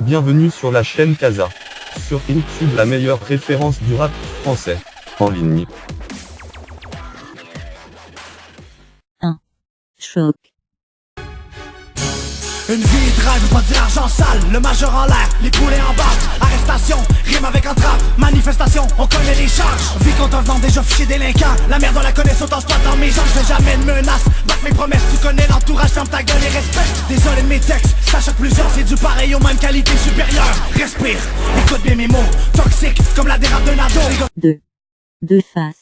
Bienvenue sur la chaîne Casa. Sur YouTube, la meilleure référence du rap français en ligne. Choc. Une vie drive, pas de l'argent sale, le majeur en l'air, les poulets en bas. Arrestation, rime avec entrave, manifestation, on connaît les charges. Vie contrevenant, déjà fiché délinquant, la merde on la connaît, saute en spot dans mes jambes. Je fais jamais de menace, batte mes promesses, tu connais l'entourage, ferme ta gueule et respecte. Désolé de mes textes, ça choque plusieurs, c'est du pareil aux mêmes qualités supérieures. Respire, écoute bien mes mots, toxique comme la dérape d'un ado. Deux faces.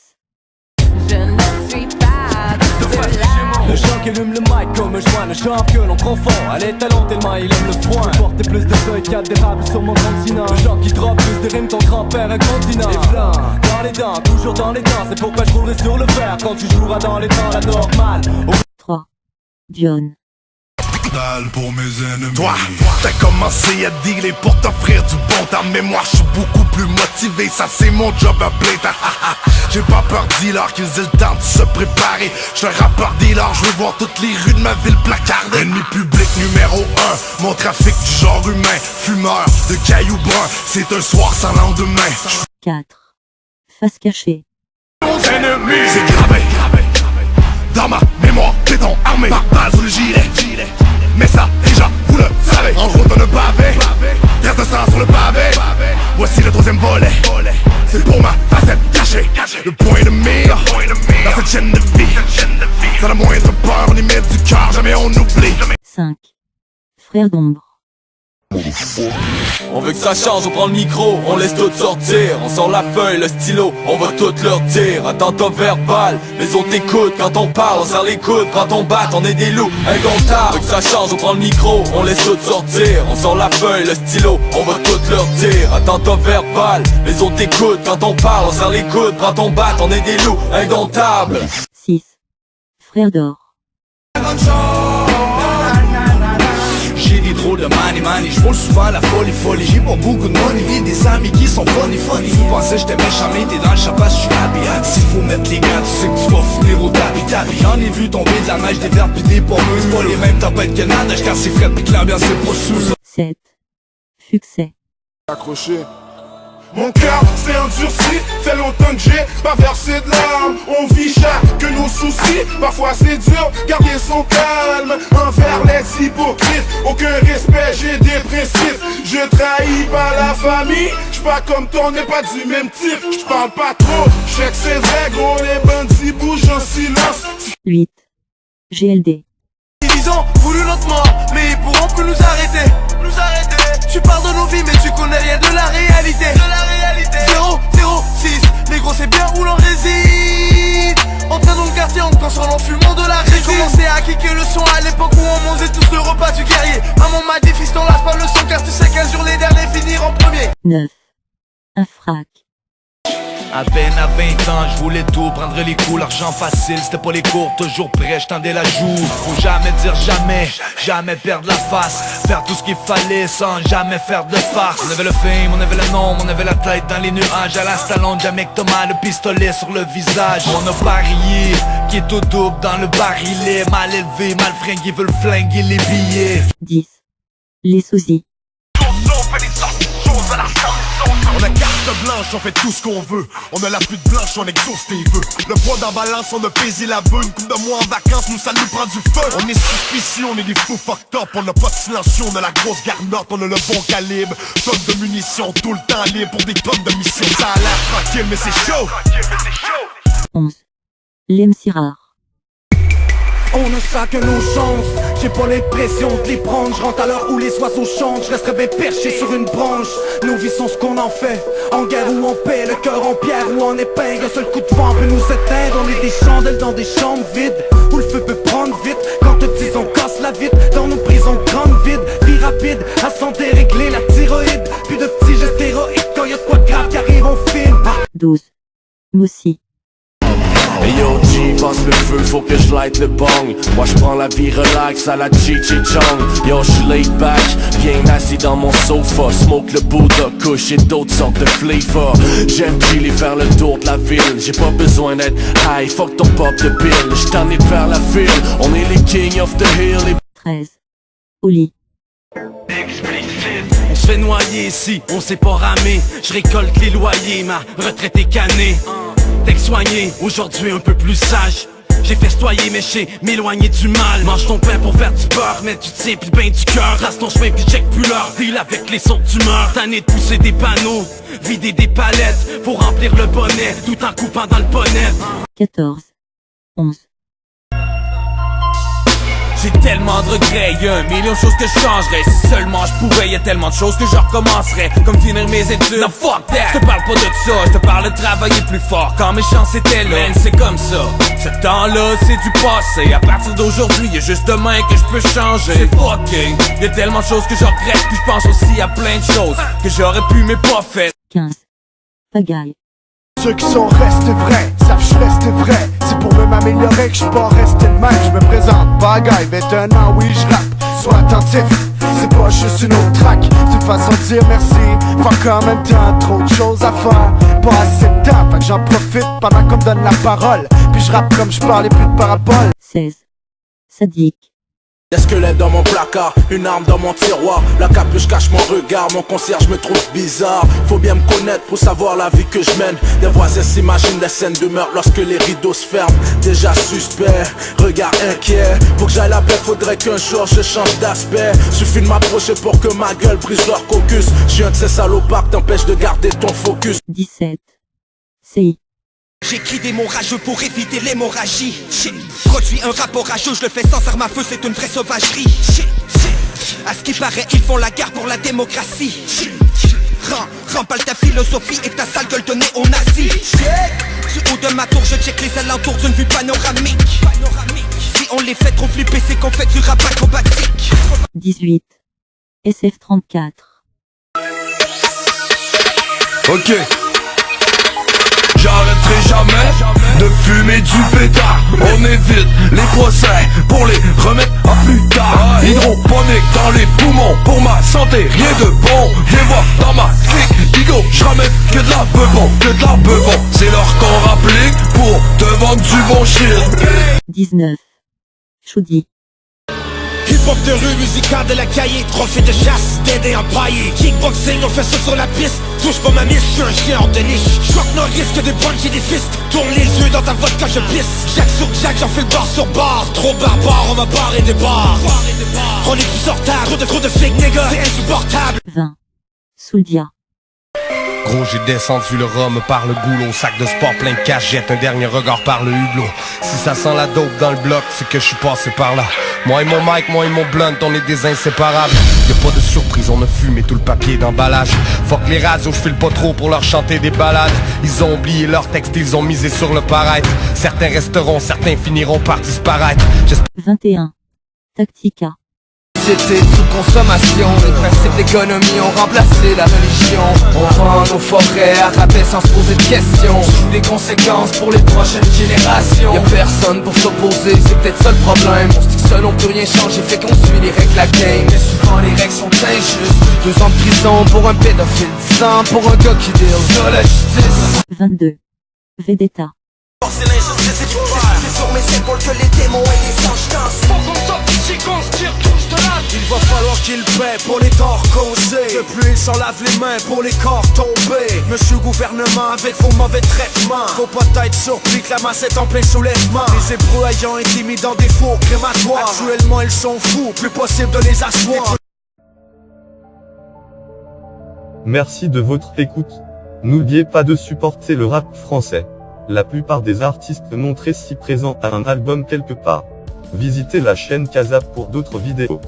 Je ne suis pas de cela. Le chant qui allume le mic comme un joint, le chant que l'on confond. À l'étalon tellement il aime le foin. Porter plus de feuilles qu'il y a d'érable sur mon continent. Le chant qui drop plus de rimes, ton grand-père un continent. Les flancs, dans les dents, toujours dans les dents. C'est pourquoi je roulerai sur le fer quand tu joueras dans les temps, la normale. 3. John. Pour mes ennemis. Toi, t'as commencé à dealer pour t'offrir du bon temps. Mais moi je suis beaucoup plus motivé, ça c'est mon job à plein temps. J'ai pas peur dealer qu'ils aient le temps de se préparer. J'suis un rappeur dealer, je veux voir toutes les rues de ma ville placardées. Ennemi public numéro 1, mon trafic du genre humain. Fumeur de cailloux bruns, c'est un soir sans lendemain. 4. Face cachée. Ennemis, c'est gravé dans ma mémoire, béton armé par balle sous le gilet. Mais ça, déjà, vous le savez. En route on a pavé, trace de sang sur le pavé. Voici le troisième volet, c'est pour ma facette cachée. Le point de mire, dans cette chaîne de vie. Sans la moindre peur, on y met du cœur, jamais on oublie. 5. Frère d'ombre. On veut que ça change, on prend le micro, on laisse tout sortir. On sort la feuille, le stylo, on va tout leur dire. Attentat verbal, mais on t'écoute quand on parle, on serre les coudes, quand on bat, on est des loups indomptables. On veut que ça change, on prend le micro, on laisse tout sortir. On sort la feuille, le stylo, on va tout leur dire. Attentat verbal, mais on t'écoute quand on parle, on serre les coudes, quand on bat, on est des loups indomptables. 6. Frère d'or. J'ai des drôles de money, j'vole souvent la folie. J'ai pas beaucoup de money, j'ai des amis qui sont funny. Vous pensez j'étais méchant, mais t'es dans le chapas, j'suis happy. S'il faut mettre les gants, tu sais que tu vas finir au tapis. J'en ai vu tomber de la neige, des verres pis des pommes. C'est pas les mêmes tempêtes que nage, car c'est frais pis que l'ambiance c'est pas sûr. 7. Succès. Accroché. Mon cœur s'est endurci, fait longtemps que j'ai pas versé de larmes. On vit chaque nos soucis, parfois c'est dur, garder son calme. Envers les hypocrites, aucun respect, j'ai des principes. Je trahis pas la famille, j'suis pas comme toi, on n'est pas du même type. J'parle pas trop, j'sais que c'est vrai gros, les bandits bougent en silence. 8. GLD. Ils ont voulu notre mort, mais ils pourront plus nous arrêter. Tu parles de nos vies, mais tu connais rien de la réalité. 006, négro c'est bien où l'on réside. Entré dans le quartier en consolant fumant de la résine. J'ai commencé à kicker le son à l'époque où on mangeait tous le repas du guerrier. Maman m'a dit fiston lâche pas le son car tu sais qu'un jour les derniers finiront en premier. 9. Un frac. À peine à 20 ans, je voulais tout, prendre les coups, l'argent facile, c'était pas les cours, toujours prêt, je tendais la joue. Faut jamais dire jamais, jamais perdre la face, faire tout ce qu'il fallait sans jamais faire de farce. On avait le fame, on avait le nom, on avait la tête dans les nuages, à la Stallone, jamais que Thomas, le pistolet sur le visage. On a parié, qui est tout double dans le barillet, mal élevé, mal fringué, veulent flinguer les billets. 10. Les sosies. On a carte blanche, on fait tout ce qu'on veut. On a la pute blanche, on exauce tes vœux. Le poids dans balance, on a pesé la bœuf. Une coupe de mois en vacances, nous ça nous prend du feu. On est suspicieux, on est des fous fucked up. On a pas de silencieux, on a la grosse garnotte. On a le bon calibre, tonnes de munitions, tout le temps libre pour des tonnes de missions. Ça a l'air tranquille mais c'est chaud. 11. L'MC rare. On a chacun nos chances, j'ai pas l'impression de les prendre. Je rentre à l'heure où les oiseaux chantent, je resterai bien perché sur une branche. Nos vies sont ce qu'on en fait, en guerre ou en paix, le cœur en pierre ou en épingle. Un seul coup de vent peut nous éteindre, on est des chandelles dans des chambres vides, où le feu peut prendre vite. Quand te disent on casse la vitre, dans nos prisons grandes vides. Vie rapide, à s'en dérégler la thyroïde. Plus de petits gestes héroïques quand y'a de quoi de grave qui arrive on filme. 12. Moussi. Hey yo G, passe le feu, faut que je light le bong. Moi je prends la vie relax à la Chi-Chi Chong. Yo j'suis laid back, bien assis dans mon sofa. Smoke le Buddha Kush et d'autres sortes de flavors. J'aime chiller faire le tour de la ville. J'ai pas besoin d'être high, fuck ton pop de pill. J't'en ai de faire la file, on est les king of the hill. 13. Au lit. On se fait noyer ici, on sait pas ramer. Je récolte les loyers, ma retraite est cannée. Texte soigné, aujourd'hui un peu plus sage. J'ai festoyé mais j'ai m'éloigner du mal. Mange ton pain pour faire du beurre, mais tu tiens pis ben du cœur. Trace ton chemin pis check plus l'heure. Deal avec les sautes d'humeur. Tanné de pousser des panneaux, vider des palettes. Faut remplir le bonnet, tout en coupant dans le bonnet. 14, 11, J'ai tellement de regrets, y'a 1 million de choses que je changerais. Si seulement je pouvais, y'a tellement de choses que je recommencerais. Comme finir mes études, non fuck that. Je te parle pas de ça, je te parle de travailler plus fort quand mes chances étaient là. Man, c'est comme ça, ce temps-là c'est du passé. À partir d'aujourd'hui, y'a juste demain que je peux changer. C'est fucké, y'a tellement de choses que je regrette. Puis je pense aussi à plein de choses que j'aurais pu mais pas fait. 15, pagaille. Ceux qui sont restés vrais, savent que je reste vrai. C'est pour me m'améliorer que je peux pas rester le même. Je me présente, bagaille, 21 ans, oui je rappe. Sois attentif, c'est pas juste une autre track. C'est une façon de dire merci. Faut qu'en même temps, trop de choses à faire. Pas assez de temps, fait que j'en profite pendant qu'on me donne la parole. Puis je rappe comme je parle et plus de paraboles. 16, sadique. Des squelettes dans mon placard, une arme dans mon tiroir. La capuche cache mon regard, mon concierge me trouve bizarre. Faut bien me connaître pour savoir la vie que je mène. Des voisins s'imaginent des scènes de meurtre lorsque les rideaux se ferment. Déjà suspect, regard inquiet. Pour que j'aille la paix, faudrait qu'un jour je change d'aspect. Suffit de m'approcher pour que ma gueule brise leur caucus. Je suis un de ces salopards qui t'empêche de garder ton focus. 17, CI. J'écris des mots rageux pour éviter l'hémorragie. J'ai produit un rap orageux, je le fais sans arme à feu, c'est une vraie sauvagerie. À ce qui paraît, ils font la guerre pour la démocratie. Rempale ta philosophie et ta sale gueule de néo-nazi. Du haut de ma tour, je check les alentours d'une vue panoramique. Si on les fait trop flipper, c'est qu'on fait du rap acrobatique. 18, SF34. Ok. J'arrêterai jamais de fumer du pétard. On évite les procès pour les remettre à plus tard. Hydroponique dans les poumons, pour ma santé rien de bon. Viens voir dans ma clique, Digo, je ramène que de la beubon, que de la beubon. C'est leur qu'on rapplique pour te vendre du bon shit. 19, Choudi. Hip-hop de rue, musical de la cahier, trophée de chasse, d'aider empaillé. Kickboxing, on fait ça sur la piste. Touche pas ma mise, je suis un chien hors de niche. J'vois que nos risques de puncher des fistes. Tourne les yeux dans ta vodka, je pisse. Jack sur Jack, j'en fais le bar sur bar. Trop barbare, on m'a barré des bars. On est plus sortable, trop de fake niggas, c'est insupportable. 20, Souldia. Gros, j'ai descendu le rhum par le goulot. Sac de sport plein de cash, jette un dernier regard par le hublot. Si ça sent la dope dans le bloc, c'est que je suis passé par là. Moi et mon mic, moi et mon blunt, on est des inséparables. Y'a pas de surprise, on a fumé tout le papier d'emballage. Fuck les radios, j'file pas trop pour leur chanter des balades. Ils ont oublié leur texte, ils ont misé sur le paraître. Certains resteront, certains finiront par disparaître. 21, Tactica. C'était sous consommation, les principes d'économie ont remplacé la religion. On vend nos forêts à rabais sans se poser de questions. Sous les conséquences pour les prochaines générations. Y'a personne pour s'opposer, c'est peut-être ça le problème. On se dit que seul on peut rien changer, fait qu'on suit les règles de la game. Mais souvent les règles sont injustes. 2 ans de prison pour un pédophile, 10 ans pour un gars qui deal sur la justice. 22, Vedetta. C'est l'injustice, c'est sur mes épaules que les démons et les anges dansent. Faut qu'on sorte d'ici, qu'on se tire tous de là. Il va falloir qu'ils paient pour les torts causés. De plus ils s'en lavent les mains pour les corps tombés. Monsieur gouvernement avec vos mauvais traitements. Faut pas être surpris que la masse est en plein soulèvement. Les hébreux ayant été mis dans des fours crématoires. Actuellement ils sont fous, plus possible de les asseoir. Merci de votre écoute. N'oubliez pas de supporter le rap français. La plupart des artistes montrés ci présents à un album quelque part. Visitez la chaîne Kazap pour d'autres vidéos.